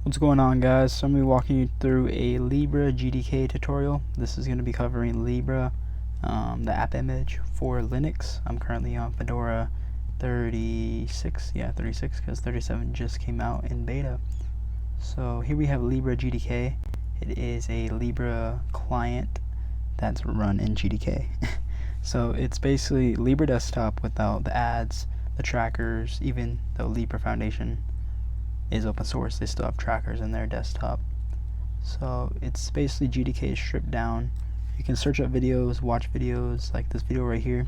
What's going on, guys? So I'm going to be walking you through a Lbry GTK tutorial. This is going to be covering Lbry, the app image for Linux. I'm currently on Fedora 36, 36, because 37 just came out in beta. So here we have Lbry GTK. It is a Lbry client that's run in GTK. So it's basically Lbry desktop without the ads, the trackers, even the Lbry Foundation is open source. They still have trackers in their desktop. So it's basically GTK stripped down. You can search up videos, watch videos, like this video right here.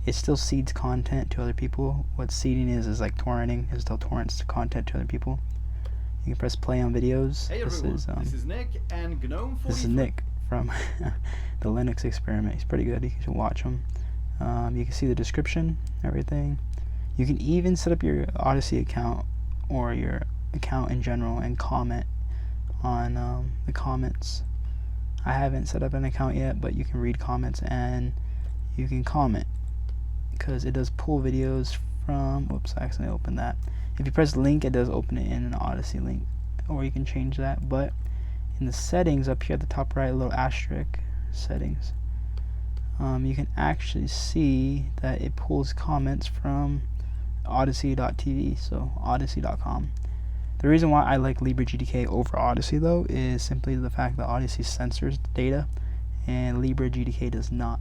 It still seeds content to other people. What seeding is like torrenting. It still torrents content to other people. You can press play on videos. Hey everyone, this is Nick and GNOME 43. This is Nick from the Linux experiment. He's pretty good. You can watch him. You can see the description, everything. You can even set up your Odyssey account or your account in general and comment on the comments. I haven't set up an account yet, but you can read comments and you can comment because it does pull videos from, whoops, I accidentally opened that. If you press link, it does open it in an Odyssey link, or you can change that. But in the settings up here at the top right, a little asterisk settings, you can actually see that it pulls comments from odyssey.tv, so odyssey.com. The reason why I like Lbry GTK over Odyssey though is simply the fact that Odyssey censors data and Lbry GTK does not.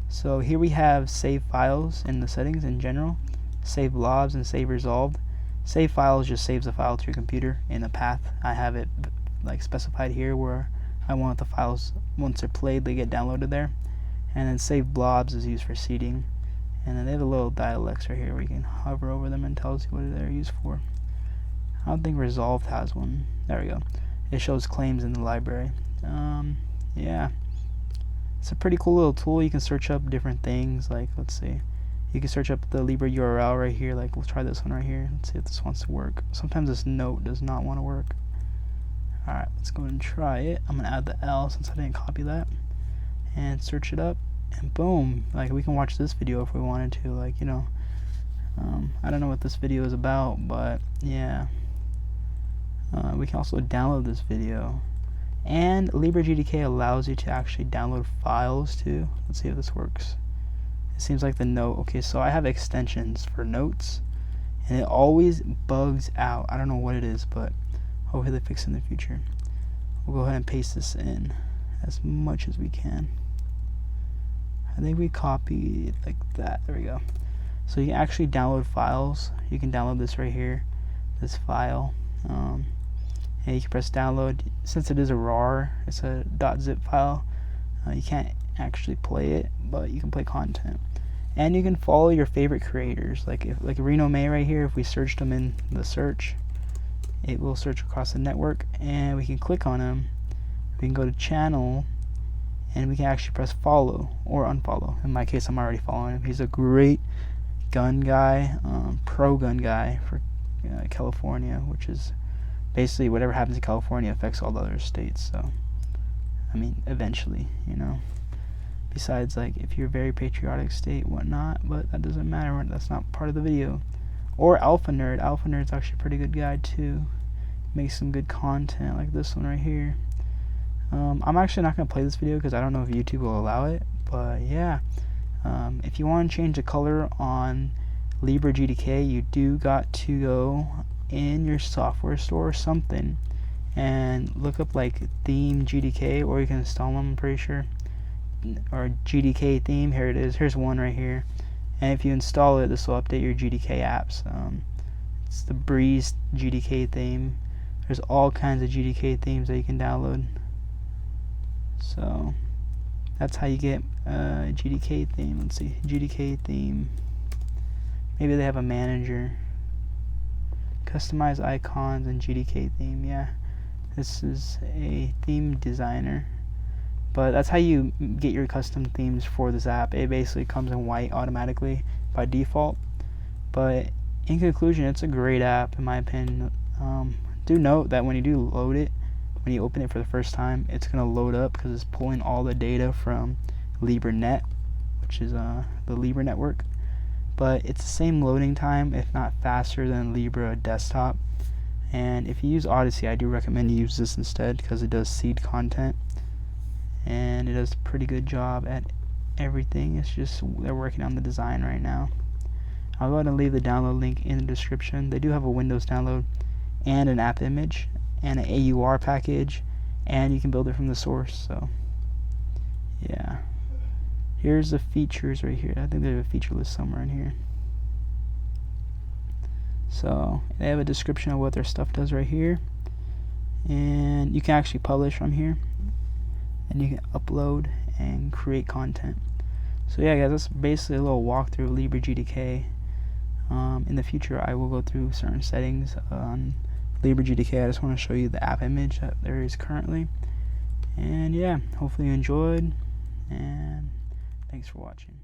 So here we have save files in the settings in general, save blobs and save resolved. Save files just saves the file to your computer in a path. I have it like specified here where I want the files, once they're played, they get downloaded there. And then save blobs is used for seeding. And then they have a little dialects right here where you can hover over them and tells you what they're used for. I don't think resolved has one. There we go. It shows claims in the library. Yeah, it's a pretty cool little tool. You can search up different things. Like, let's see, you can search up the Lbry URL right here. Like, we'll try this one right here. Let's see if this wants to work. Sometimes this note does not want to work. Alright, let's go ahead and try it. I'm gonna add the L since I didn't copy that, and search it up, and boom, like we can watch this video if we wanted to. Like, you know, I don't know what this video is about, but yeah. We can also download this video, and Lbry GTK allows you to actually download files too. Let's see if this works. It seems like the note. Okay, so I have extensions for notes, and it always bugs out. I don't know what it is, but hopefully they fix it in the future. We'll go ahead and paste this in as much as we can. I think we copy it like that. There we go. So you can actually download files. You can download this right here, this file. And you can press download. Since it is a RAR, it's a .zip file, you can't actually play it, but you can play content. And you can follow your favorite creators. Like Reno May right here, if we searched them in the search, it will search across the network, and we can click on him. We can go to channel, and we can actually press follow or unfollow. In my case, I'm already following him. He's a great gun guy, pro gun guy for California, which is basically whatever happens in California affects all the other states. So I mean, eventually, you know, besides like if you're a very patriotic state, whatnot, but that doesn't matter. That's not part of the video. Or Alpha Nerd's actually a pretty good guy too. Makes some good content like this one right here. I'm actually not going to play this video because I don't know if YouTube will allow it, but yeah. If you want to change the color on Lbry GTK, you do got to go in your software store or something and look up like theme GTK, or you can install them, I'm pretty sure, or GTK theme. Here it is. Here's one right here, and if you install it, this will update your GTK apps. It's the Lbry GTK theme. There's all kinds of GTK themes that you can download. So that's how you get a GTK theme. Let's see, GTK theme. Maybe they have a manager. Customize icons and GTK theme. Yeah, this is a theme designer. But that's how you get your custom themes for this app. It basically comes in white automatically by default. But in conclusion, it's a great app in my opinion. Do note that when you do load it, when you open it for the first time, it's going to load up because it's pulling all the data from LibreNet, which is the Lbry network. But it's the same loading time, if not faster, than Lbry desktop. And if you use Odyssey, I do recommend you use this instead because it does seed content and it does a pretty good job at everything. It's just they're working on the design right now. I'll go ahead and leave the download link in the description. They do have a Windows download and an app image and an AUR package, and you can build it from the source. So yeah, here's the features right here. I think they have a feature list somewhere in here. So they have a description of what their stuff does right here, and you can actually publish from here, and you can upload and create content. So yeah guys, that's basically a little walkthrough of Lbry GTK. In the future I will go through certain settings on Lbry GTK. I just want to show you the app image that there is currently. And yeah, hopefully you enjoyed, and thanks for watching.